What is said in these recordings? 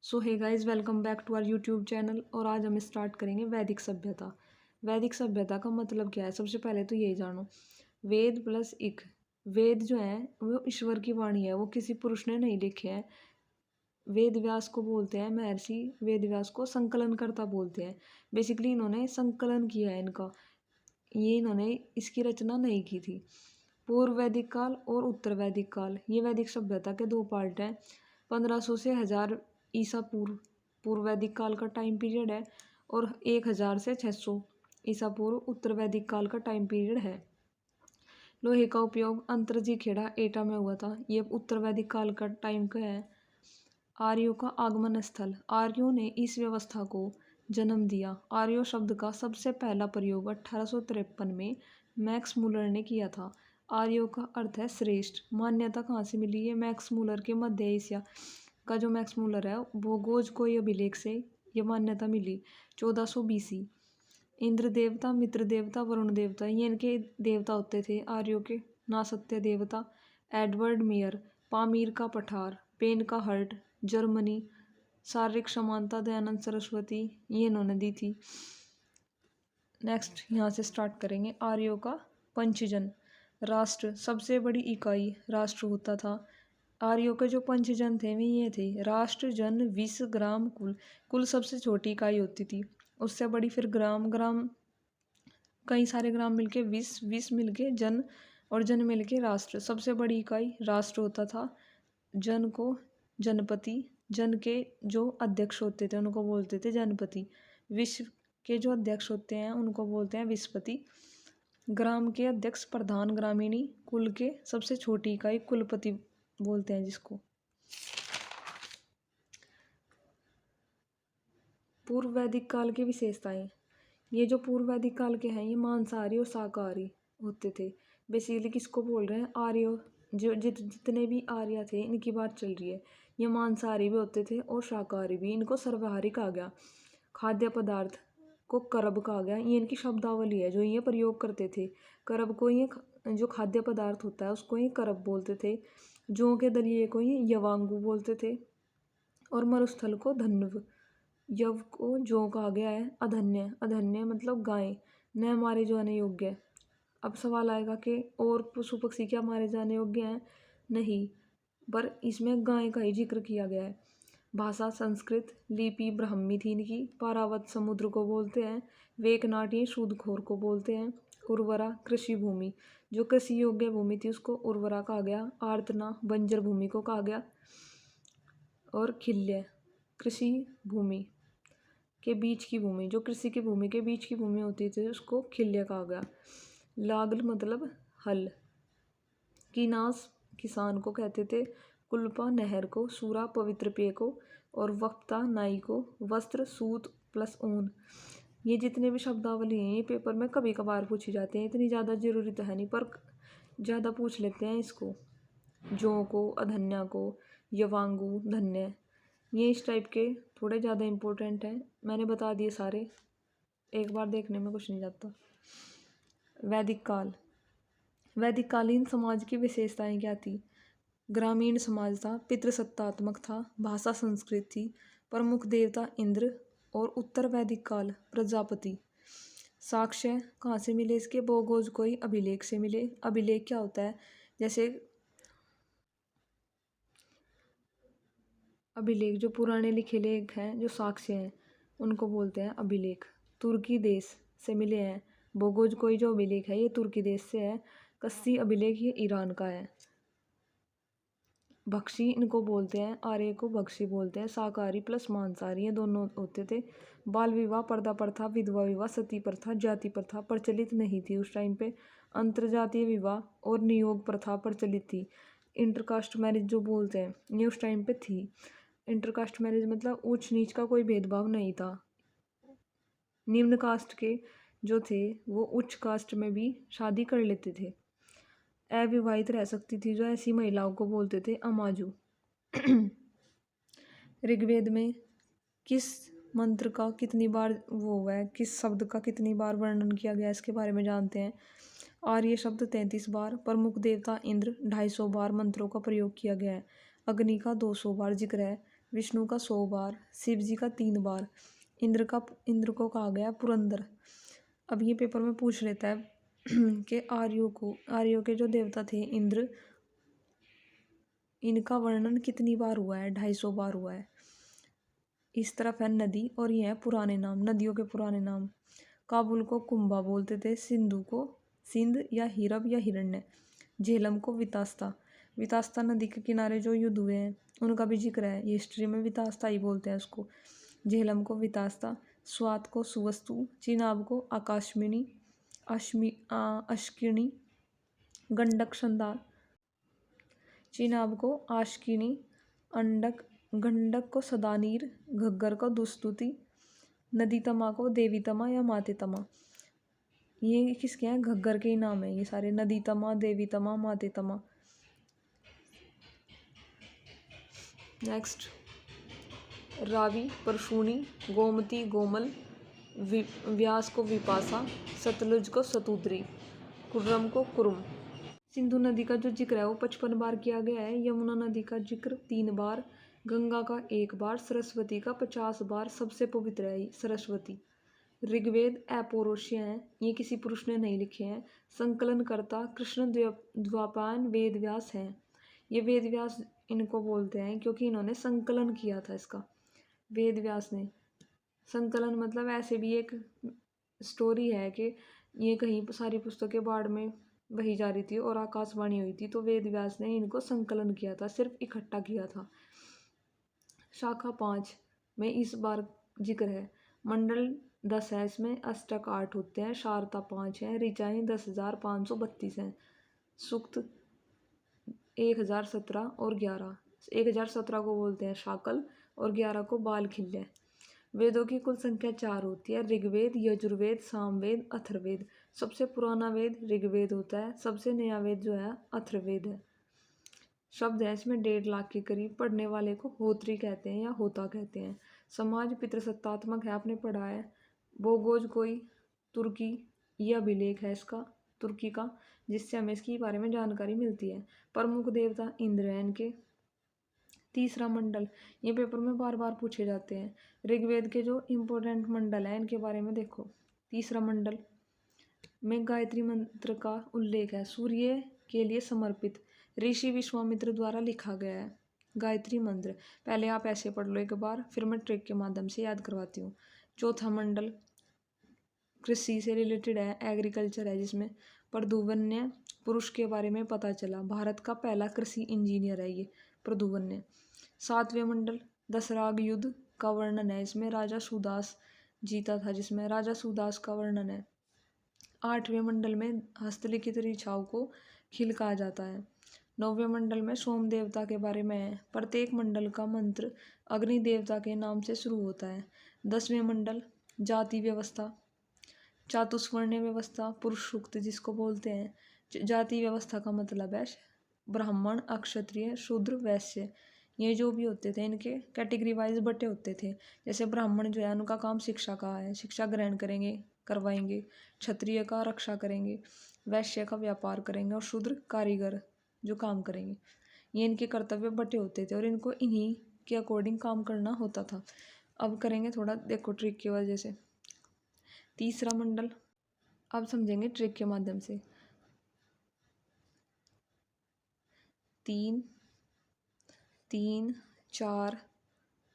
So hey guys, welcome back to our YouTube channel. और आज हम स्टार्ट करेंगे वैदिक सभ्यता। वैदिक सभ्यता का मतलब क्या है, सबसे पहले तो यही जानो। वेद प्लस इक। वेद जो है वो ईश्वर की वाणी है, वो किसी पुरुष ने नहीं लिखे हैं। वेद व्यास को बोलते हैं, महर्षि वेद व्यास को संकलन करता बोलते हैं। बेसिकली इन्होंने संकलन किया है इनका, ये इन्होंने इसकी रचना नहीं की थी। पूर्व वैदिक काल और उत्तर वैदिक काल, ये वैदिक सभ्यता के दो पार्ट हैं। 1500 से 1000 ईसा पूर्व पूर्व वैदिक काल का टाइम पीरियड है, और 1000 से 600 ईसा पूर्व उत्तर वैदिक काल का टाइम पीरियड है। लोहे का उपयोग अंतरजी खेड़ा एटा में हुआ था, ये उत्तर वैदिक काल का टाइम का है। आर्यों का आगमन स्थल, आर्यों ने इस व्यवस्था को जन्म दिया। आर्यो शब्द का सबसे पहला प्रयोग 1853 में मैक्स मूलर ने किया था। आर्यों का अर्थ है श्रेष्ठ। मान्यता कहाँ से मिली है? मैक्स मूलर के मध्य एशिया का जो मैक्स मूलर है, भोगोज को अभिलेख से ये मान्यता मिली 1400 BC। इंद्र देवता, मित्र देवता, वरुण देवता, ये इनके देवता होते थे आर्यों के। नासत्य देवता, एडवर्ड मेयर, पामीर का पठार, पेन का हर्ट, जर्मनी। शारीरिक समानता, दयानंद सरस्वती, ये इन्होंने दी थी। नेक्स्ट यहाँ से स्टार्ट करेंगे। आर्यों का पंचजन। राष्ट्र, सबसे बड़ी इकाई राष्ट्र होता था। आर्यों के जो पंचजन थे वे ये थे: राष्ट्र, जन, विस, ग्राम, कुल। कुल सबसे छोटी इकाई होती थी, उससे बड़ी फिर ग्राम, ग्राम कई सारे ग्राम मिलके विस, विस मिलके जन, और जन मिलके राष्ट्र। सबसे बड़ी इकाई राष्ट्र होता था। जन को जनपति, जन के जो अध्यक्ष होते थे उनको बोलते थे जनपति। विश्व के जो अध्यक्ष होते हैं उनको बोलते हैं विस्पति। ग्राम के अध्यक्ष प्रधान, ग्रामीणी। कुल के सबसे छोटी इकाई कुलपति बोलते हैं जिसको। पूर्व वैदिक काल की विशेषताएं। ये जो पूर्व वैदिक काल के हैं ये मांसाहारी और शाकाहारी होते थे। बेसिकली किसको बोल रहे हैं? आर्य। जो जितने भी आर्य थे इनकी बात चल रही है। ये मांसाहारी भी होते थे और शाकाहारी भी। इनको सर्वाहारी कहा गया। खाद्य पदार्थ को करब कहा गया। ये इनकी शब्दावली है जो ये प्रयोग करते थे। करब को ये जो खाद्य पदार्थ होता है उसको ये करब बोलते थे। जौ के दलिये को ये यवांगु बोलते थे, और मरुस्थल को धन्व। यव को जो कहा गया है अधन्य। अधन्य मतलब गाय, न मारे जाने योग्य। अब सवाल आएगा कि और पशु पक्षी क्या मारे जाने योग्य हैं? नहीं, पर इसमें गाय का ही जिक्र किया गया है। भाषा संस्कृत, लिपि ब्राह्मी थी इनकी। पारावत समुद्र को बोलते हैं। वेकनाट ये सूदखोर को बोलते हैं। उर्वरा कृषि भूमि, जो कृषि योग्य भूमि थी उसको उर्वरा कहा गया। आर्तना बंजर भूमि को कहा गया। और खिल्य कृषि भूमि के बीच की भूमि, जो कृषि की भूमि के बीच की भूमि होती थी उसको खिल्य कहा गया। लागल मतलब हल। कीनास किसान को कहते थे। कुल्पा नहर को। सूरा पवित्र पेय को। और वक्ता नाई को। वस्त्र सूत प्लस ऊन। ये जितने भी शब्दावली हैं ये पेपर में कभी कभार पूछी जाते हैं, इतनी ज़्यादा जरूरी तो है नहीं पर ज़्यादा पूछ लेते हैं इसको। जौ को, अधन्या को, यवांगु, धन्य, ये इस टाइप के थोड़े ज़्यादा इम्पोर्टेंट हैं। मैंने बता दिए सारे, एक बार देखने में कुछ नहीं जाता। वैदिक काल। वैदिक कालीन समाज की विशेषताएं क्या थी? ग्रामीण समाज था, पितृसत्तात्मक था, भाषा संस्कृत थी, प्रमुख देवता इंद्र, और उत्तर वैदिक काल प्रजापति। साक्ष्य कहाँ से मिले इसके? भोगोज को ही अभिलेख से मिले। अभिलेख क्या होता है? जैसे अभिलेख जो पुराने लिखे लेख हैं, जो साक्ष्य हैं, उनको बोलते हैं अभिलेख। तुर्की देश से मिले हैं। भोगोज कोई जो अभिलेख है ये तुर्की देश से है। कस्सी अभिलेख ये ईरान का है। भक्षी इनको बोलते हैं, आर्य को भक्षी बोलते हैं। शाकाहारी प्लस मांसाहारी ये दोनों होते थे। बाल विवाह, पर्दा प्रथा, विधवा विवाह, सती प्रथा, जाति प्रथा प्रचलित नहीं थी उस टाइम पे। अंतरजातीय विवाह और नियोग प्रथा प्रचलित थी। इंटरकास्ट मैरिज जो बोलते हैं ये उस टाइम पे थी। इंटरकास्ट मैरिज मतलब ऊंच नीच का कोई भेदभाव नहीं था। निम्न कास्ट के जो थे वो उच्च कास्ट में भी शादी कर लेते थे। अविवाहित रह सकती थी जो ऐसी महिलाओं को बोलते थे अमाजू। ऋग्वेद में किस मंत्र का कितनी बार वो हुआ है, किस शब्द का कितनी बार वर्णन किया गया है इसके बारे में जानते हैं। आर्य शब्द 33 बार। प्रमुख देवता इंद्र 250 बार मंत्रों का प्रयोग किया गया है। अग्नि का 200 बार जिक्र है। विष्णु का 100 बार, शिव जी का 3 बार, इंद्र को कहा गया पुरंदर। अब ये पेपर में पूछ लेता है कि आर्यों के जो देवता थे इंद्र, इनका वर्णन कितनी बार हुआ है? 250 बार हुआ है। इस तरफ है नदी और ये है पुराने नाम, नदियों के पुराने नाम। काबुल को कुंभा बोलते थे, सिंधु को सिंध या हिरब या हिरण्य, झेलम को वितास्ता। वितास्ता नदी के किनारे जो युद्ध हुए हैं उनका भी जिक्र है, ये हिस्ट्री में वितास्ता ही बोलते हैं उसको। झेलम को वितास्ता, स्वात को सुवस्तु, चिनाब को आकाशमिनी अश्किनी, गंडक संदा, चिनाब को आशकिनी, अंडक गंडक को सदानीर, घग्गर को दुस्तुति, नदी तमा को देवी तमा या माते तमा। ये किसके हैं? घग्गर के ही नाम है ये सारे, नदी तमा, देवी तमा, माते तमा। नेक्स्ट, रावी परशुनी, गोमती गोमल, व्यास को विपासा, सतलुज को सतुद्री, कुर्रम को कुरुम। सिंधु नदी का जो जिक्र है वो 55 बार किया गया है, यमुना नदी का जिक्र 3 बार, गंगा का 1 बार, सरस्वती का 50 बार। सबसे पवित्र है सरस्वती। ऋग्वेद अपौरुषीय हैं, ये किसी पुरुष ने नहीं लिखे हैं। संकलनकर्ता कृष्ण द्वापायन वेद व्यास हैं। ये वेद व्यास इनको बोलते हैं क्योंकि इन्होंने संकलन किया था इसका, वेद व्यास ने। संकलन मतलब ऐसे भी एक स्टोरी है कि ये कहीं सारी पुस्तकें बाढ़ में बही जा रही थी और आकाशवाणी हुई थी, तो वेद व्यास ने इनको संकलन किया था, सिर्फ इकट्ठा किया था। शाखा 5 में इस बार जिक्र है। मंडल 10 है, इसमें अष्टक 8 होते हैं, शारदा 5 है, ऋचाएँ 10,532 हैं, सूक्त 1017 और 11। 1017 को बोलते हैं शाकल और 11 को बाल खिल्य। वेदों की कुल संख्या 4 होती है, ऋग्वेद, यजुर्वेद, सामवेद, अथर्ववेद। सबसे पुराना वेद ऋग्वेद होता है, सबसे नया वेद जो है अथर्ववेद है। शब्द है इसमें 1.5 लाख के करीब, पढ़ने वाले को होत्री कहते हैं या होता कहते हैं। समाज पितृसत्तात्मक है, आपने पढ़ा है। बोगोज कोई तुर्की, यह अभिलेख है इसका तुर्की का, जिससे हमें इसके बारे में जानकारी मिलती है। प्रमुख देवता इंद्र हैं इनके। तीसरा मंडल, ये पेपर में बार बार पूछे जाते हैं। ऋग्वेद के जो इम्पोर्टेंट मंडल हैं इनके बारे में देखो। तीसरा मंडल में गायत्री मंत्र का उल्लेख है, सूर्य के लिए समर्पित, ऋषि विश्वामित्र द्वारा लिखा गया है गायत्री मंत्र। पहले आप ऐसे पढ़ लो एक बार, फिर मैं ट्रिक के माध्यम से याद करवाती हूँ। चौथा मंडल कृषि से रिलेटेड है, एग्रीकल्चर है, जिसमें प्रदुवन्य पुरुष के बारे में पता चला। भारत का पहला कृषि इंजीनियर है ये प्रदुवन्य। 7वें मंडल दशराग युद्ध का वर्णन है, इसमें राजा सुदास जीता था, जिसमें राजा सुदास का वर्णन है। 8वें मंडल में हस्तलिखित ऋचाओं को खिल कहा जाता है। 9वें मंडल में सोम देवता के बारे में है। प्रत्येक मंडल का मंत्र अग्नि देवता के नाम से शुरू होता है। 10वें मंडल जाति व्यवस्था, चातुष्वर्ण्य व्यवस्था, पुरुष सूक्त जिसको बोलते हैं। जाति व्यवस्था का मतलब है ब्राह्मण, अक्षत्रिय, शूद्र, वैश्य। ये जो भी होते थे इनके कैटेगरी वाइज बटे होते थे। जैसे ब्राह्मण जो है उनका काम शिक्षा का है, शिक्षा ग्रहण करेंगे, करवाएंगे। क्षत्रिय का रक्षा करेंगे, वैश्य का व्यापार करेंगे, और शूद्र कारीगर जो काम करेंगे। ये इनके कर्तव्य बटे होते थे और इनको इन्हीं के अकॉर्डिंग काम करना होता था। अब करेंगे थोड़ा, देखो ट्रिक की वजह से। तीसरा मंडल अब समझेंगे ट्रिक के माध्यम से। 3, 3, 4,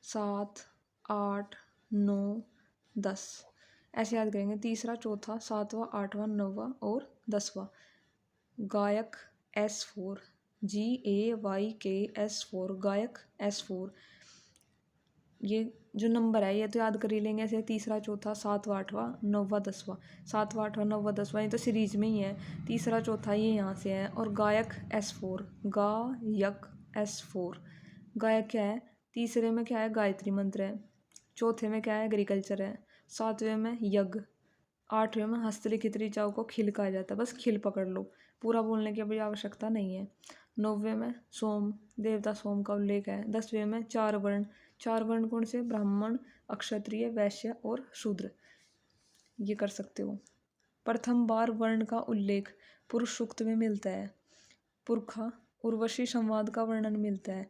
7, 8, 9, 10 ऐसे याद करेंगे। तीसरा, चौथा, 7वां, 8वां, 9वां और 10वां। गायक S4, GAYK गायक S4। ये जो नंबर है ये तो याद कर ही लेंगे ऐसे, तीसरा, चौथा, 7वां, 8वां, 9वां, 10वां। 7वां, 8वां, 9वां, 10वां ये तो सीरीज में ही है। तीसरा, चौथा ये यहाँ से है। और गायक S4, गायक S4। गायक क्या है? तीसरे में क्या है? गायत्री मंत्र है। चौथे में क्या है? एग्रीकल्चर है। 7वें में यज्ञ। 8वें में हस्तलिखित ऋचाओं को खिल कहा जाता है, बस खिल पकड़ लो, पूरा बोलने की अभी आवश्यकता नहीं है। 9वें में सोम देवता सोम का उल्लेख है। 10वें में 4 वर्ण। 4 वर्ण कौन से? ब्राह्मण, अक्षत्रिय, वैश्य और शूद्र। ये कर सकते हो। प्रथम बार वर्ण का उल्लेख पुरुष सूक्त में मिलता है। पुरखा उर्वशी संवाद का वर्णन मिलता है।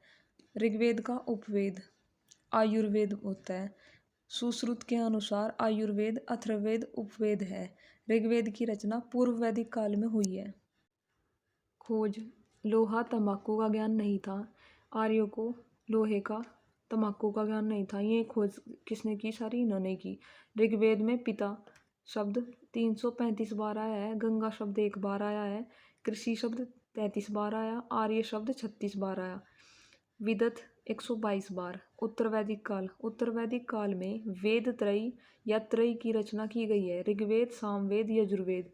ऋग्वेद का उपवेद आयुर्वेद होता है। सुश्रुत के अनुसार आयुर्वेद अथर्ववेद उपवेद है। ऋग्वेद की रचना पूर्व वैदिक काल में हुई है। खोज। लोहा तंबाकू का ज्ञान नहीं था। आर्यों को लोहे का तंबाकू का ज्ञान नहीं था। ये खोज किसने की? सारी इन्होंने की। ऋग्वेद में पिता शब्द 335 बार आया है। गंगा शब्द 1 बार आया है। कृषि शब्द 33 बार आया। आर्य शब्द 36 बार आया। विदत 122 बार। उत्तर वैदिक काल। उत्तर वैदिक काल में वेद त्रयी या त्रयी की रचना की गई है। ऋग्वेद, सामवेद, यजुर्वेद।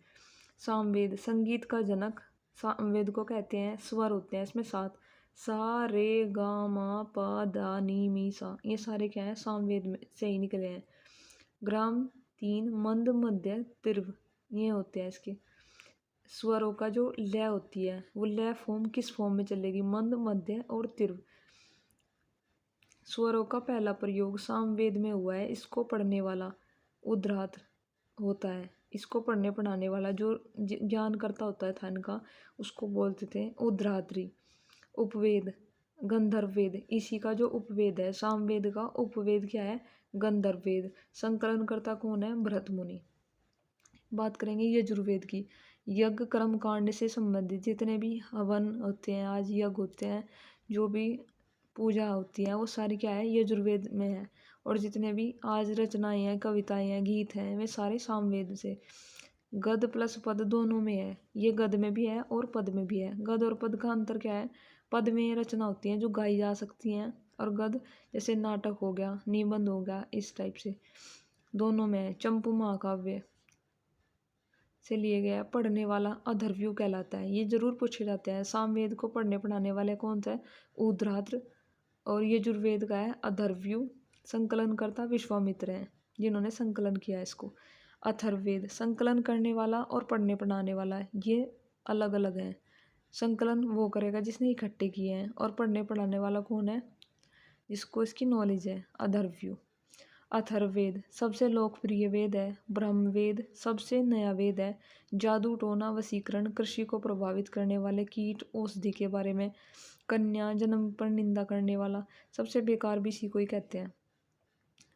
सामवेद संगीत का जनक सामवेद को कहते हैं। स्वर होते हैं इसमें 7, सा रे गा मा पा दा नी मी सा। ये सारे क्या है? सामवेद में से ही निकले हैं। ग्राम 3, मंद, मध्य, तीव्र, ये होते हैं इसके। स्वरों का जो लय होती है वो लय फॉर्म किस फॉर्म में चलेगी? मंद, मध्य और तीव्र। स्वरों का पहला प्रयोग सामवेद में हुआ है। इसको पढ़ने वाला उद्धात्र होता है। इसको पढ़ने पढ़ाने वाला जो ज्ञानकर्ता होता था इनका, उसको बोलते थे उद्धात्री। उपवेद गंधर्व वेद, इसी का जो उपवेद है सामवेद का उपवेद क्या है? गंधर्व वेद। संकलनकर्ता कौन है? भरत मुनि। बात करेंगे यजुर्वेद की। यज्ञ कर्म कांड से संबंधित जितने भी हवन होते हैं, आज यज्ञ होते हैं, जो भी पूजा होती है, वो सारी क्या है? यजुर्वेद में है। और जितने भी आज रचनाएं हैं, कविताएं हैं, गीत हैं, वे सारे सामवेद से। गद प्लस पद दोनों में है। ये गद में भी है और पद में भी है। गद और पद का अंतर क्या है? पद में रचना होती हैं जो गाई जा सकती हैं, और गद जैसे नाटक हो गया, निबंध हो गया, इस टाइप से दोनों में है। चंपू महाकाव्य से लिए गया पढ़ने वाला अधर्व्यू कहलाता है। ये जरूर पूछे जाते हैं। सामवेद को पढ़ने पढ़ाने वाले कौन सा है? उद्धात्र। और यजुर्वेद का है अधर्व्यू। संकलनकर्ता विश्वामित्र हैं, जिन्होंने संकलन किया है इसको। अथर्ववेद संकलन करने वाला और पढ़ने पढ़ाने वाला, ये अलग अलग हैं। संकलन वो करेगा जिसने इकट्ठे किए हैं, और पढ़ने पढ़ाने वाला कौन है? जिसको इसकी नॉलेज है, अधर्व्यू। अथर्ववेद सबसे लोकप्रिय वेद है। ब्रह्मवेद सबसे नया वेद है। जादू टोना वशीकरण, कृषि को प्रभावित करने वाले कीट, औषधि के बारे में, कन्या जन्म पर निंदा करने वाला, सबसे बेकार भी इसी को ही कहते हैं।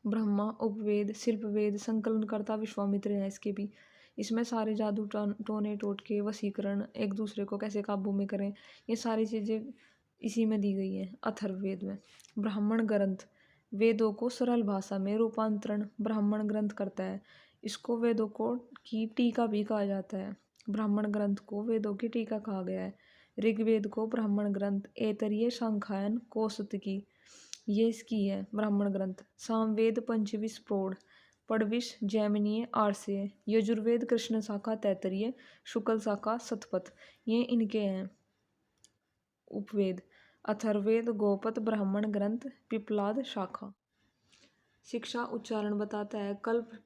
ब्रह्मा उपवेद शिल्पवेद, संकलनकर्ता विश्वामित्र है इसके भी। इसमें सारे जादू टोने टोटके वशीकरण, एक दूसरे को कैसे काबू में करें, ये सारी चीज़ें इसी में दी गई हैं अथर्ववेद में। ब्राह्मण ग्रंथ वेदों को सरल भाषा में रूपांतरण ब्राह्मण ग्रंथ करता है। इसको वेदों को की टीका भी कहा जाता है। ब्राह्मण ग्रंथ को वेदों की टीका कहा गया है। ऋग्वेद को ब्राह्मण ग्रंथ, ऐतरेय, सांख्यायन, कौसतकी, ये इसकी है ब्राह्मण ग्रंथ। सामवेद पंचविश प्रौढ़, पड़विश, जैमिनीय, आर्षेय। यजुर्वेद कृष्ण शाखा तैतरीय, शुक्ल शाखा शतपथ, ये इनके हैं उपवेद। अथर्ववेद गोपद ब्राह्मण ग्रंथ, पिप्लाद शाखा। शिक्षा उच्चारण बताता है। कल्प